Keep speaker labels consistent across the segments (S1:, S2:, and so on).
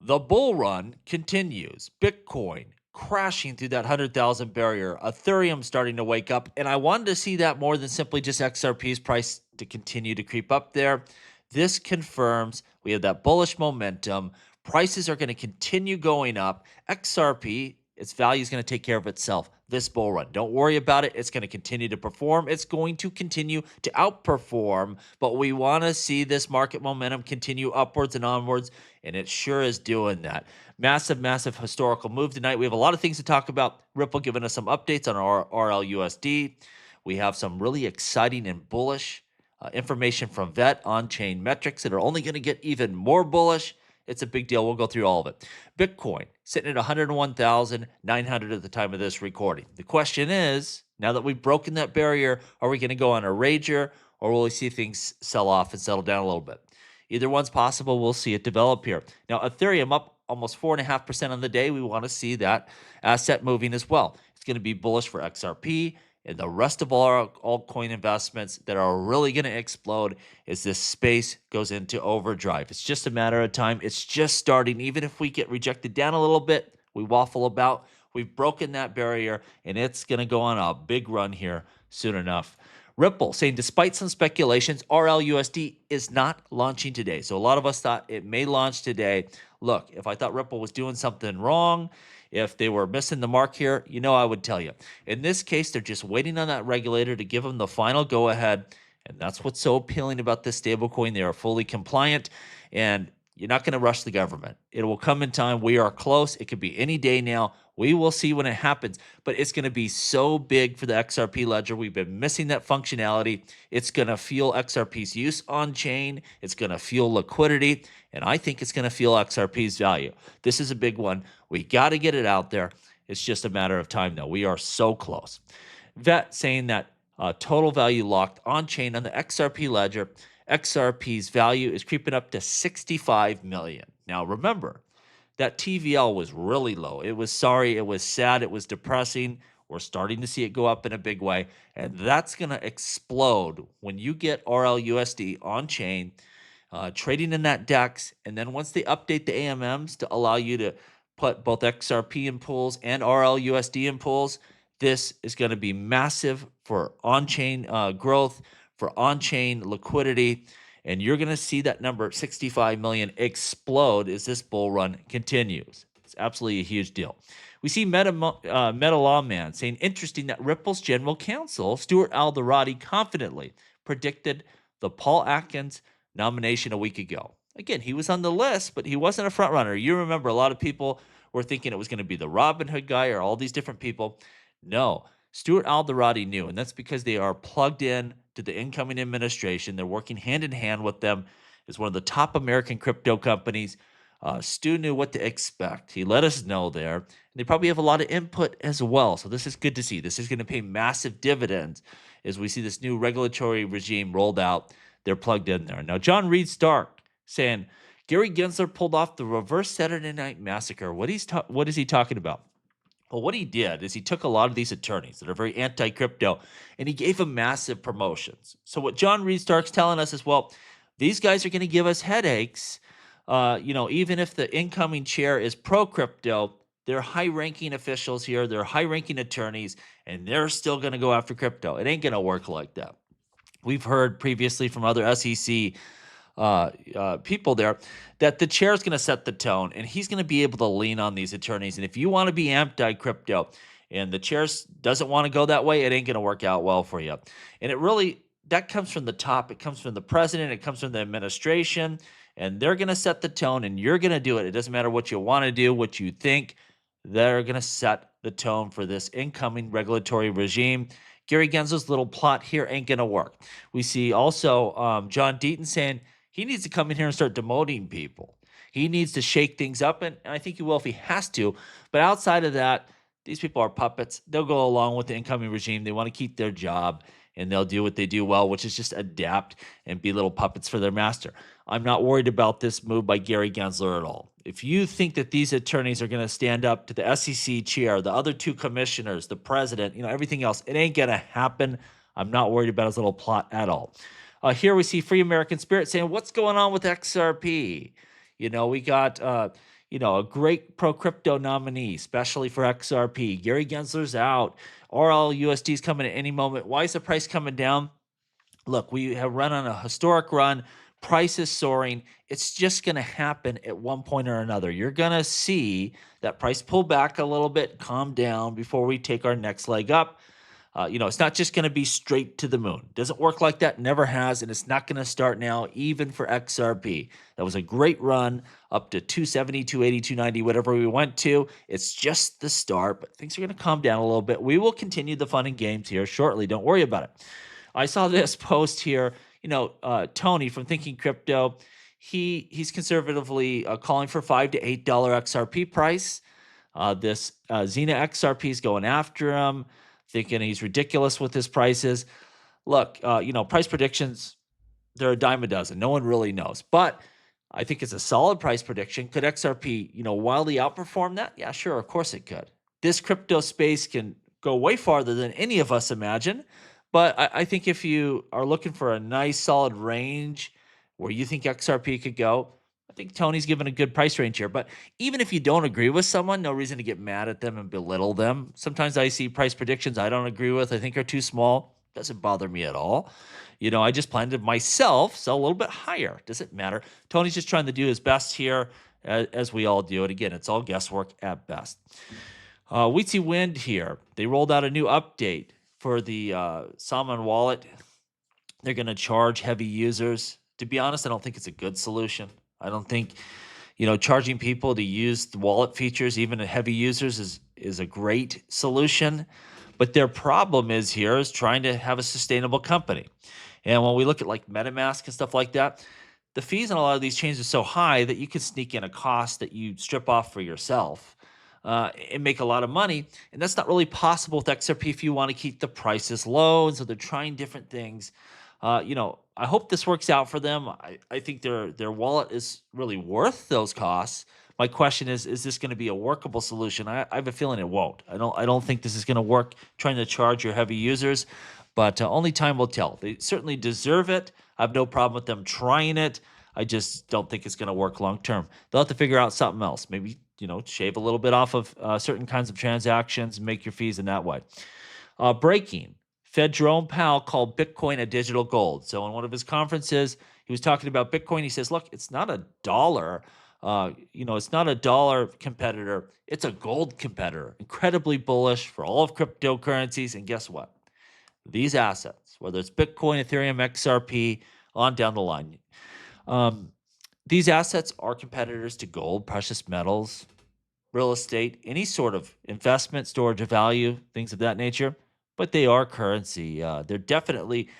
S1: The bull run continues. Bitcoin crashing through that 100,000 barrier. Ethereum starting to wake up. And I wanted to see that more than simply just XRP's price to continue to creep up there. This confirms we have that bullish momentum. Prices are going to continue going up. XRP, its value is going to take care of itself this bull run. Don't worry about it. It's going to continue to perform. It's going to continue to outperform. But we want to see this market momentum continue upwards and onwards, and it sure is doing that. Massive, massive historical move tonight. We have a lot of things to talk about. Ripple giving us some updates on our RLUSD. We have some really exciting and bullish information from VET on-chain metrics that are only going to get even more bullish. It's a big deal. We'll go through all of it. Bitcoin sitting at 101,900 at the time of this recording. The question is, now that we've broken that barrier, are we going to go on a rager, or will we see things sell off and settle down a little bit? Either one's possible. We'll see it develop here. Now, Ethereum up almost 4.5% on the day. We want to see that asset moving as well. It's going to be bullish for XRP and the rest of our altcoin investments that are really going to explode as this space goes into overdrive. It's just a matter of time. It's just starting. Even if we get rejected down a little bit, we waffle about. We've broken that barrier, and it's going to go on a big run here soon enough. Ripple saying, despite some speculations, RLUSD is not launching today. So a lot of us thought it may launch today. Look, if I thought Ripple was doing something wrong, if they were missing the mark here, I would tell you. In this case, they're just waiting on that regulator to give them the final go-ahead, and that's what's so appealing about this stablecoin. They are fully compliant, and you're not going to rush the government. It will come in time. We are close. It could be any day now. We will see when it happens, but it's going to be so big for the XRP ledger. We've been missing that functionality. It's going to fuel XRP's use on chain. It's going to fuel liquidity, and I think it's going to fuel XRP's value. This is a big one. We got to get it out there. It's just a matter of time now. We are so close. Vet saying that total value locked on chain on the XRP ledger. XRP's value is creeping up to 65 million. Now remember, that TVL was really low. It was sorry, it was sad, it was depressing. We're starting to see it go up in a big way, and that's going to explode when you get RLUSD on chain, trading in that DEX, and then once they update the AMMs to allow you to put both XRP in pools and RLUSD in pools, this is going to be massive for on-chain growth, for on-chain liquidity, and you're going to see that number 65 million explode as this bull run continues. It's absolutely a huge deal. We see Meta Lawman saying, interesting that Ripple's general counsel, Stuart Alderati, confidently predicted the Paul Atkins nomination a week ago. Again, he was on the list, but he wasn't a front runner. You remember a lot of people were thinking it was going to be the Robinhood guy or all these different people. No, Stuart Alderati knew, and that's because they are plugged in to the incoming administration. They're working hand in hand with them as one of the top American crypto companies. Stu knew what to expect. He let us know there. And they probably have a lot of input as well. So this is good to see. This is going to pay massive dividends as we see this new regulatory regime rolled out. They're plugged in there. Now, John Reed Stark saying, Gary Gensler pulled off the reverse Saturday Night Massacre. What is he talking about? Well, what he did is he took a lot of these attorneys that are very anti-crypto, and he gave them massive promotions. So what John Reed Stark's telling us is, well, these guys are going to give us headaches. Even if the incoming chair is pro-crypto, they're high-ranking officials here. They're high-ranking attorneys, and they're still going to go after crypto. It ain't going to work like that. We've heard previously from other SEC people there that the chair is going to set the tone, and he's going to be able to lean on these attorneys. And if you want to be anti-crypto and the chair doesn't want to go that way, it ain't going to work out well for you. And that comes from the top. It comes from the president. It comes from the administration, and they're going to set the tone, and you're going to do it. It doesn't matter what you want to do, what you think. They're going to set the tone for this incoming regulatory regime. Gary Gensler's little plot here ain't going to work. We see also John Deaton saying he needs to come in here and start demoting people. He needs to shake things up, and I think he will if he has to. But outside of that, these people are puppets. They'll go along with the incoming regime. They want to keep their job, and they'll do what they do well, which is just adapt and be little puppets for their master. I'm not worried about this move by Gary Gensler at all. If you think that these attorneys are going to stand up to the SEC chair, the other two commissioners, the president, everything else, it ain't going to happen. I'm not worried about his little plot at all. Here we see Free American Spirit saying, what's going on with XRP? We got, a great pro crypto nominee, especially for XRP. Gary Gensler's out. RLUSD is coming at any moment. Why is the price coming down? Look, we have run on a historic run. Price is soaring. It's just going to happen at one point or another. You're going to see that price pull back a little bit, calm down before we take our next leg up. It's not just going to be straight to the moon. Doesn't work like that. Never has, and it's not going to start now, even for XRP. That was a great run up to 270, 280, 290, whatever we went to. It's just the start, but things are going to calm down a little bit. We will continue the fun and games here shortly. Don't worry about it. I saw this post here. Tony from Thinking Crypto, he's conservatively calling for $5 to $8 XRP price. This Xena XRP is going after him, thinking he's ridiculous with his prices. Look, price predictions, they're a dime a dozen. No one really knows. But I think it's a solid price prediction. Could XRP, wildly outperform that? Yeah, sure. Of course it could. This crypto space can go way farther than any of us imagine. But I think if you are looking for a nice solid range where you think XRP could go, I think Tony's given a good price range here. But even if you don't agree with someone, no reason to get mad at them and belittle them. Sometimes I see price predictions I don't agree with, I think are too small. Doesn't bother me at all. I just plan to myself sell a little bit higher. Doesn't matter. Tony's just trying to do his best here, as we all do. And again, it's all guesswork at best. Weezy Wind here. They rolled out a new update for the Salmon wallet. They're going to charge heavy users. To be honest, I don't think it's a good solution. I don't think, charging people to use the wallet features, even heavy users, is a great solution. But their problem is trying to have a sustainable company. And when we look at like MetaMask and stuff like that, the fees on a lot of these chains are so high that you can sneak in a cost that you strip off for yourself and make a lot of money. And that's not really possible with XRP if you want to keep the prices low. And so they're trying different things. I hope this works out for them. I think their wallet is really worth those costs. My question is this going to be a workable solution? I have a feeling it won't. I don't think this is going to work trying to charge your heavy users, but only time will tell. They certainly deserve it. I have no problem with them trying it. I just don't think it's going to work long term. They'll have to figure out something else. Maybe, shave a little bit off of certain kinds of transactions and make your fees in that way. Breaking. Fed Jerome Powell called Bitcoin a digital gold. So in one of his conferences, he was talking about Bitcoin. He says, look, it's not a dollar. It's not a dollar competitor. It's a gold competitor. Incredibly bullish for all of cryptocurrencies. And guess what? These assets, whether it's Bitcoin, Ethereum, XRP, on down the line, these assets are competitors to gold, precious metals, real estate, any sort of investment, storage of value, things of that nature. But they are currency. They're definitely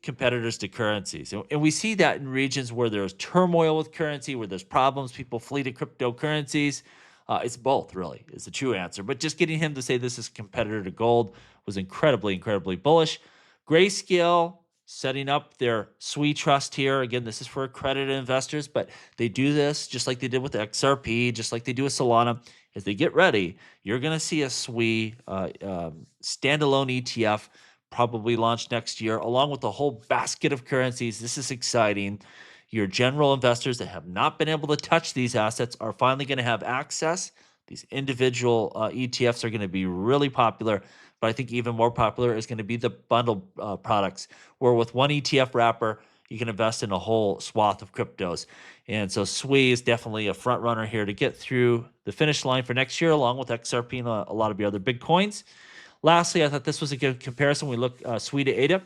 S1: competitors to currencies. And we see that in regions where there's turmoil with currency, where there's problems, people flee to cryptocurrencies. It's both, really, is the true answer. But just getting him to say this is a competitor to gold was incredibly, incredibly bullish. Grayscale setting up their SWI trust here. Again, this is for accredited investors, but they do this just like they did with XRP, just like they do with Solana. As they get ready, you're going to see a SWI standalone ETF probably launched next year, along with a whole basket of currencies. This is exciting. Your general investors that have not been able to touch these assets are finally going to have access. These individual ETFs are going to be really popular, but I think even more popular is going to be the bundle products, where with one ETF wrapper, you can invest in a whole swath of cryptos. And so SWI is definitely a front runner here to get through the finish line for next year, along with XRP and a lot of the other big coins. Lastly, I thought this was a good comparison. We look SWI to ADA.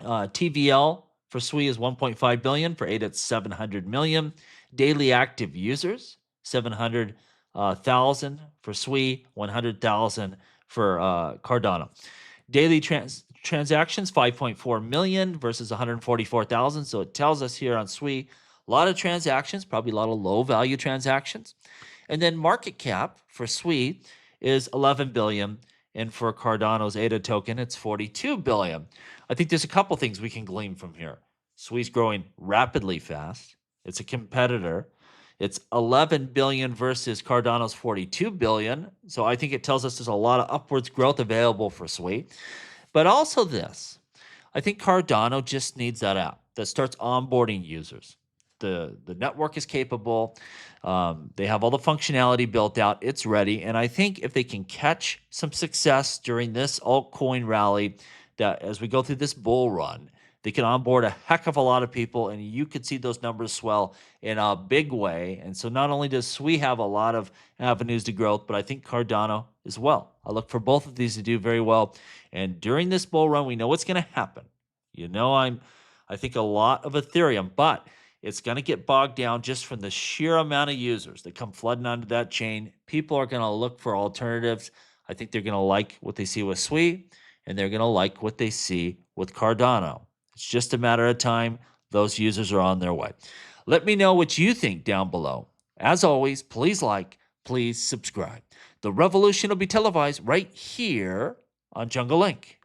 S1: TVL for SWI is 1.5 billion. For ADA, it's 700 million. Daily active users, 700,000 for SWI, 100,000 for Cardano. Daily transactions, 5.4 million versus 144,000. So it tells us here on SWI, a lot of transactions, probably a lot of low value transactions. And then market cap for SWI is 11 billion. And for Cardano's ADA token, it's 42 billion. I think there's a couple things we can glean from here. SWI's growing rapidly fast. It's a competitor. It's 11 billion versus Cardano's 42 billion. So I think it tells us there's a lot of upwards growth available for SWI. But also this, I think Cardano just needs that app that starts onboarding users. the network is capable. They have all the functionality built out. It's ready. And I think if they can catch some success during this altcoin rally, that as we go through this bull run, they can onboard a heck of a lot of people, and you could see those numbers swell in a big way. And so not only does SWE have a lot of avenues to growth, but I think Cardano as well. I look for both of these to do very well. And during this bull run, we know what's going to happen. I think a lot of Ethereum, but it's going to get bogged down just from the sheer amount of users that come flooding onto that chain. People are going to look for alternatives. I think they're going to like what they see with SWE, and they're going to like what they see with Cardano. It's just a matter of time. Those users are on their way. Let me know what you think down below. As always, please like, please subscribe. The revolution will be televised right here on Jungle Link.